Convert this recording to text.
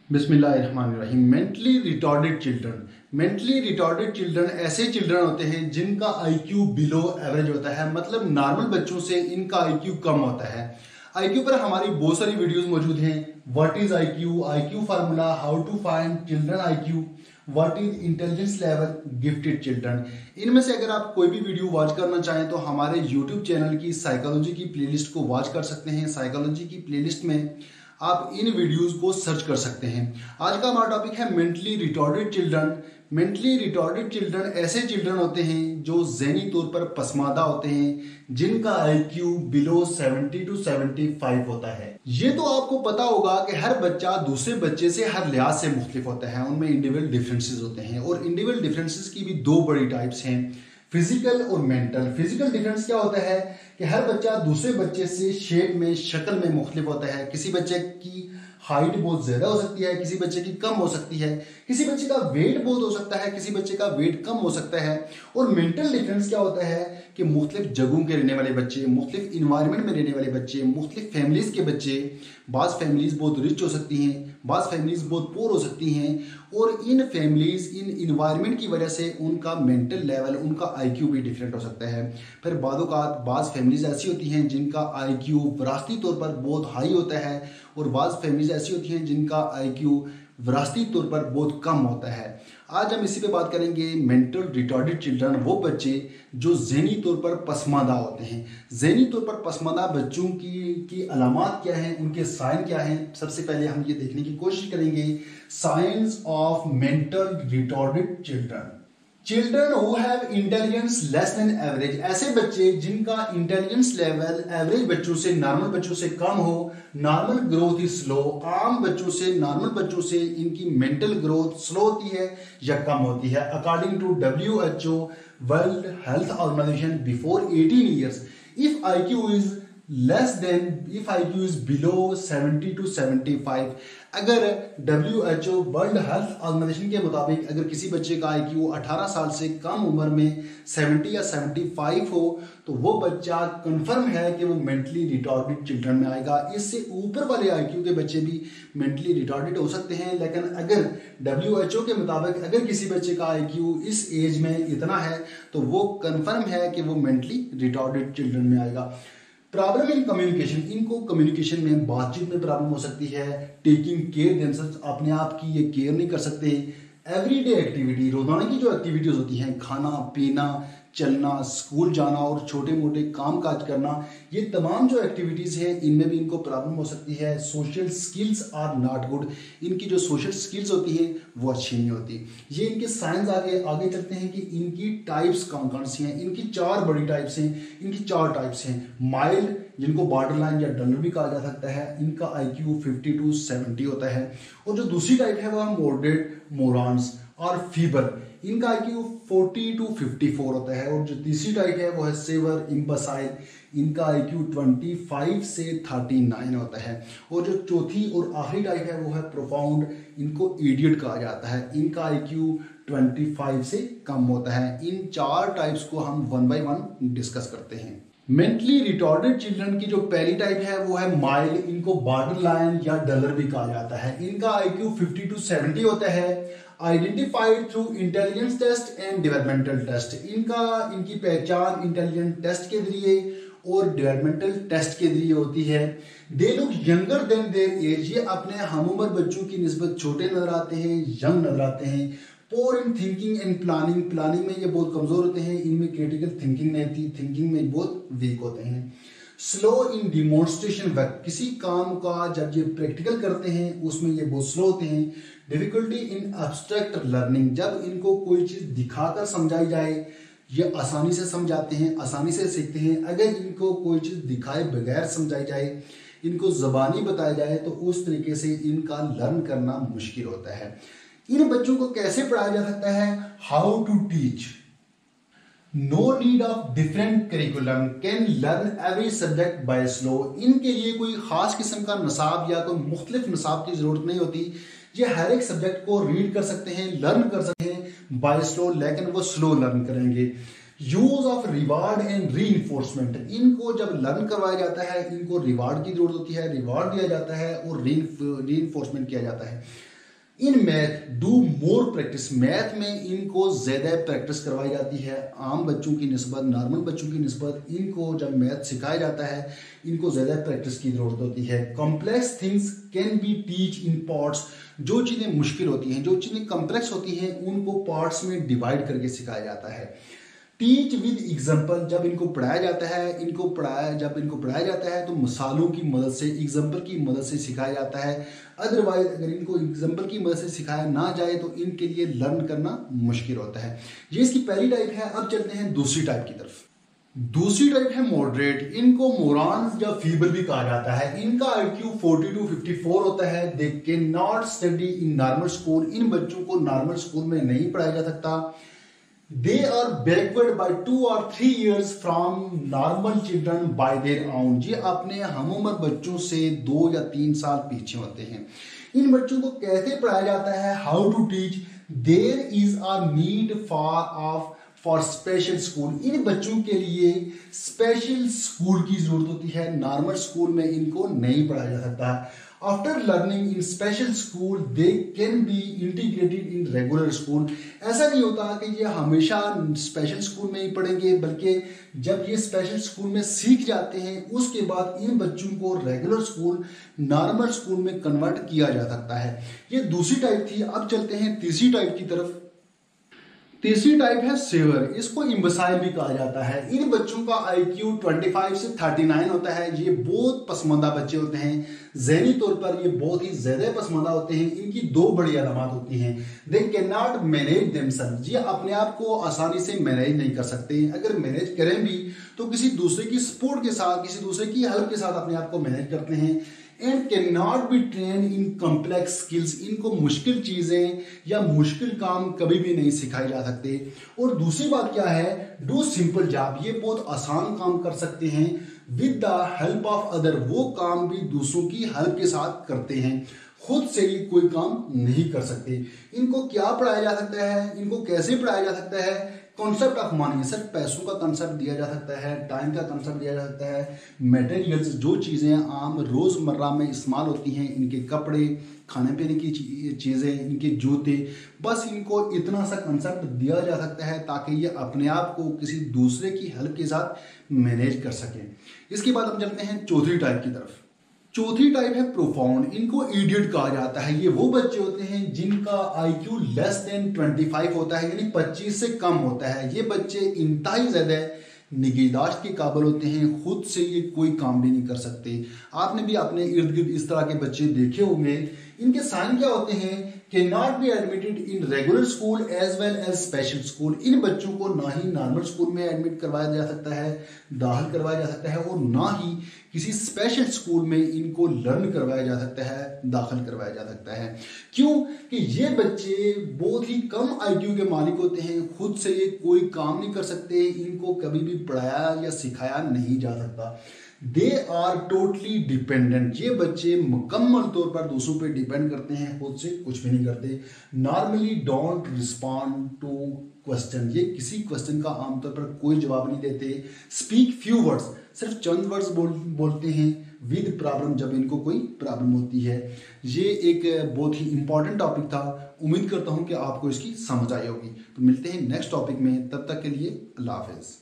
बिस्मिल्लाहिर्रहमानिर्रहीम। Mentally रिटॉर्डेड children ऐसे children होते हैं जिनका आईक्यू बिलो एवरेज होता है, मतलब नॉर्मल बच्चों से इनका आईक्यू कम होता है। आईक्यू पर हमारी बहुत सारी वीडियोस मौजूद हैं। What is IQ, IQ formula, how to find children IQ, what is intelligence level, gifted children. इनमें से अगर आप कोई भी वीडियो वॉच करना चाहें तो हमारे यूट्यूब चैनल की साइकोलॉजी की प्लेलिस्ट को वॉच कर सकते हैं। साइकोलॉजी की प्लेलिस्ट में आप इन वीडियोस को सर्च कर सकते हैं। आज का हमारा टॉपिक है मेंटली रिटॉर्डेड चिल्ड्रन। मेंटली रिटॉर्डेड चिल्ड्रन ऐसे चिल्ड्रन होते हैं जो ज़हनी तौर पर पसमादा होते हैं, जिनका आईक्यू बिलो 70 to 75 होता है। ये तो आपको पता होगा कि हर बच्चा दूसरे बच्चे से हर लिहाज से मुख्तलिफ होता है, उनमें इंडिविजुअल डिफरेंसेस होते हैं और इंडिविजुअल डिफरेंसेस की भी दो बड़ी टाइप्स हैं, फिजिकल और मेंटल। फिजिकल डिफरेंस क्या होता है कि हर बच्चा दूसरे बच्चे से शेप में, शक्ल में मुख्तलिफ होता है। किसी बच्चे की हाइट बहुत ज्यादा हो सकती है, किसी बच्चे की कम हो सकती है, किसी बच्चे का वेट बहुत हो सकता है, किसी बच्चे का वेट कम हो सकता है। और मेंटल डिफरेंस क्या होता है कि मुख्तलिफ जगहों के रहने वाले बच्चे, मुख्तलिफ इन्वायरमेंट में रहने वाले बच्चे, मुख्तलिफ फैमिलीज के बच्चे, बाज़ फैमिलीज बहुत रिच हो सकती हैं, बाज़ फैमिलीज बहुत पुअर हो सकती हैं, और इन फैमिलीज, इन इन्वायरमेंट की वजह से उनका मेंटल लेवल, उनका आईक्यू भी डिफरेंट हो सकता है। फिर बाज़ फैमिलीज ऐसी होती हैं जिनका आईक्यू विरासती तौर पर बहुत हाई होता है, और बाज़ फैमिलीज ऐसी होती हैं जिनका आईक्यू विरासती तौर पर बहुत कम होता है। आज हम इसी पे बात करेंगे। मेंटल रिटॉर्डेड चिल्ड्रन वो बच्चे जो ज़हनी तौर पर पसमादा होते हैं। ज़हनी तौर पर पसमादा बच्चों की अलामात क्या हैं, उनके साइन क्या हैं। सबसे पहले हम ये देखने की कोशिश करेंगे science of mental retarded children. Children who have intelligence less than average, ऐसे बच्चे जिनका इंटेलिजेंस लेवल एवरेज बच्चों से, नॉर्मल बच्चों से कम हो। नॉर्मल ग्रोथ इज स्लो, आम बच्चों से, नॉर्मल बच्चों से इनकी मेंटल ग्रोथ स्लो होती है या कम होती है। According to WHO world health organisation before 18 years, if IQ is below 70 to 75, अगर WHO वर्ल्ड हेल्थ ऑर्गेनाइजेशन के मुताबिक अगर किसी बच्चे का आईक्यू 18 साल से कम उम्र में 70 या 75 हो तो वो बच्चा कंफर्म है कि वो मेंटली रिटॉर्डेड चिल्ड्रन में आएगा। इससे ऊपर वाले आईक्यू के बच्चे भी मेंटली रिटॉर्डेड हो सकते हैं, लेकिन अगर WHO के मुताबिक अगर किसी बच्चे का आईक्यू इस एज में इतना है तो वो कंफर्म है कि वो मेंटली रिटॉर्डेड चिल्ड्रन में आएगा। प्रॉब्लम इन कम्युनिकेशन, इनको कम्युनिकेशन में, बातचीत में प्रॉब्लम हो सकती है। टेकिंग केयर देमसेल्व्स, अपने आप की ये केयर नहीं कर सकते। एवरीडे एक्टिविटी, रोजाना की जो एक्टिविटीज होती हैं, खाना पीना, चलना, स्कूल जाना और छोटे मोटे काम काज करना, ये तमाम जो एक्टिविटीज हैं इनमें भी इनको प्रॉब्लम हो सकती है। Social skills are not good, इनकी जो सोशल स्किल्स होती हैं वो अच्छी नहीं होती। ये इनके साइंस आगे चलते हैं कि इनकी टाइप्स कौन कौन सी हैं। इनकी चार बड़ी टाइप्स हैं। इनकी चार टाइप्स हैं। माइल्ड, जिनको बॉर्डर लाइन या डलर भी कहा जा सकता है, इनका आईक्यू 50 to 70 होता है। और जो दूसरी टाइप है वह मॉडरेट, मोरांस और फीबर, इनका आईक्यू 40 to 54 होता है। और जो तीसरी टाइप है वो है सेवर, इम्बसाइल, इनका आईक्यू 25 से 39 होता है। और जो चौथी और आखिरी टाइप है वो है प्रोफाउंड, इनको इडियट कहा जाता है, इनका आईक्यू 25 से कम होता है। इन चार टाइप्स को हम वन बाय वन डिस्कस करते हैं। मेंटली रिटॉर्डेड चिल्ड्रन की जो पहली टाइप है वो है माइल्ड, इनको बॉर्डर लाइन या डलर भी कहा जाता है। इनका आईक्यू 50 to 70 होता है। Identified through intelligence test and developmental test, इनकी पहचान इंटेलिजेंस टेस्ट के जरिए और डेवलपमेंटल टेस्ट के जरिए होती है। They look younger than their age, ये अपने हमउम्र बच्चों की निस्बत छोटे नजर आते हैं, यंग नजर आते हैं। Poor in thinking and planning, planning में ये बहुत कमजोर होते हैं, इनमें क्रिटिकल थिंकिंग नहीं होती, थिंकिंग में बहुत वीक होते हैं। स्लो इन डिमॉन्स्ट्रेशन वर्क, किसी काम का जब ये प्रैक्टिकल करते हैं उसमें ये बहुत स्लो होते हैं। डिफिकल्टी इन एब्स्ट्रैक्ट लर्निंग, जब इनको कोई चीज दिखाकर समझाई जाए ये आसानी से समझाते हैं, आसानी से सीखते हैं। अगर इनको कोई चीज दिखाए बगैर समझाई जाए, इनको जबानी बताया जाए तो उस तरीके से इनका लर्न करना मुश्किल होता है। इन बच्चों को कैसे पढ़ाया जा सकता है? How to teach, no need of different curriculum, can learn every subject by slow, इनके लिए कोई खास किस्म का नसाब या कोई मुख्तलिफ नसाब की जरूरत नहीं होती। ये हर एक सब्जेक्ट को रीड कर सकते हैं, लर्न कर सकते हैं बाय स्लो, लेकिन वो स्लो लर्न करेंगे। Use of reward and re enforcement, इनको जब लर्न करवाया जाता है इनको रिवार्ड की जरूरत होती है, रिवार्ड दिया जाता है और री इन्फोर्समेंट किया जाता है। In math do more practice, math में इनको ज़्यादा प्रैक्टिस करवाई जाती है आम बच्चों की निस्बत, नॉर्मल बच्चों की निस्बत। इनको जब मैथ सिखाया जाता है इनको ज़्यादा प्रैक्टिस की ज़रूरत होती है। Complex things can be teach in parts, जो चीज़ें मुश्किल होती हैं, जो चीज़ें कॉम्प्लेक्स होती हैं उनको पार्ट्स में डिवाइड करके सिखाया जाता है। टीच विद एग्जाम्पल, जब इनको पढ़ाया जाता है जब इनको पढ़ाया जाता है तो मिसालों की मदद से, एग्जाम्पल की मदद से सिखाया जाता है। अदरवाइज अगर इनको एग्जाम्पल की मदद से सिखाया ना जाए तो इनके लिए लर्न करना मुश्किल होता है। ये इसकी पहली टाइप है। अब चलते हैं दूसरी टाइप की तरफ। दूसरी टाइप है मॉडरेट, इनको मोरान्स या फीबल भी कहा जाता है। इनका IQ 40 to 54 होता है। They can not study in normal school, इन बच्चों को नॉर्मल स्कूल में नहीं पढ़ाया जा सकता। They are backward by 2 or 3 years from normal children by their own, ये अपने हम उम्र बच्चों से 2 या 3 साल पीछे होते हैं। इन बच्चों को कैसे पढ़ाया जाता है? How to teach? There is a need for special school, इन बच्चों के लिए स्पेशल स्कूल की जरूरत होती है। नॉर्मल स्कूल में इनको नहीं पढ़ाया जा सकता। After learning in special school they can be integrated in regular school, ऐसा नहीं होता कि ये हमेशा स्पेशल स्कूल में ही पढ़ेंगे, बल्कि जब ये स्पेशल स्कूल में सीख जाते हैं उसके बाद इन बच्चों को रेगुलर स्कूल, नॉर्मल स्कूल में कन्वर्ट किया जा सकता है। ये दूसरी टाइप थी। अब चलते हैं तीसरी टाइप की तरफ। तीसरी टाइप है सेवर, इसको इम्बसाइल भी कहा जाता है। इन बच्चों का IQ 25 से 39 होता है। ये बहुत पसमानदा बच्चे होते हैं, ज़हनी तौर पर ये बहुत ही ज्यादा पसमानदा होते हैं। इनकी दो बड़ी अलामत होती हैं। They can not manage themselves, ये अपने आप को आसानी से मैनेज नहीं कर सकते। अगर मैनेज करें भी तो किसी दूसरे की सपोर्ट के साथ, किसी दूसरे की हेल्प के साथ अपने आप को मैनेज करते हैं। And can not B train in complex skills, इनको मुश्किल चीजें या मुश्किल काम कभी भी नहीं सिखाए जा सकते। और दूसरी बात क्या है, डू सिंपल जॉब, ये बहुत आसान काम कर सकते हैं। With the help of other, वो काम भी दूसरों की हेल्प के साथ करते हैं, खुद से ही कोई काम नहीं कर सकते। इनको क्या पढ़ाया जा सकता है, इनको कैसे पढ़ाया जा सकता है? कॉन्सेप्ट ऑफ मनी, सिर्फ पैसों का कंसेप्ट दिया जा सकता है, टाइम का कंसेप्ट दिया जा सकता है। मटेरियल्स, जो चीज़ें आम रोज़मर्रा में इस्तेमाल होती हैं, इनके कपड़े, खाने पीने की चीज़ें, इनके जूते, बस इनको इतना सा कंसेप्ट दिया जा सकता है ताकि ये अपने आप को किसी दूसरे की हेल्प के साथ मैनेज कर सकें। इसके बाद हम चलते हैं चौथी टाइप की तरफ। चौथी टाइप है प्रोफाउंड, इनको इडियट कहा जाता है। ये वो बच्चे होते हैं जिनका IQ लेस देन 25 होता है, यानी 25 से कम होता है। ये बच्चे इंतहाई ज्यादा निगहदाश्त के काबिल होते हैं, खुद से ये कोई काम भी नहीं कर सकते। आपने भी अपने इर्द गिर्द इस तरह के बच्चे देखे होंगे। इनके साइन क्या होते हैं? Can not be admitted in regular school as well as special school, इन बच्चों को ना ही नॉर्मल स्कूल में एडमिट करवाया जा सकता है, दाखिल करवाया जा सकता है, और ना ही किसी स्पेशल स्कूल में इनको लर्न करवाया जा सकता है, दाखिल करवाया जा सकता है। क्यों? कि ये बच्चे बहुत ही कम IQ के मालिक होते हैं, खुद से ये कोई काम नहीं कर सकते, इनको कभी भी पढ़ाया या सिखाया नहीं जा सकता। दे आर टोटली डिपेंडेंट, ये बच्चे मुकम्मल तौर पर दूसरों पे डिपेंड करते हैं, खुद से कुछ भी नहीं करते। Normally don't respond to question, ये किसी क्वेश्चन का आमतौर पर कोई जवाब नहीं देते। स्पीक फ्यू वर्ड्स, सिर्फ चंद वर्ड्स बोलते हैं। विद प्रॉब्लम, जब इनको कोई प्रॉब्लम होती है। ये एक बहुत ही इंपॉर्टेंट टॉपिक था। उम्मीद करता हूं कि आपको इसकी समझ आई होगी। तो मिलते हैं नेक्स्ट टॉपिक में, तब तक के लिए अल्लाह हाफिज।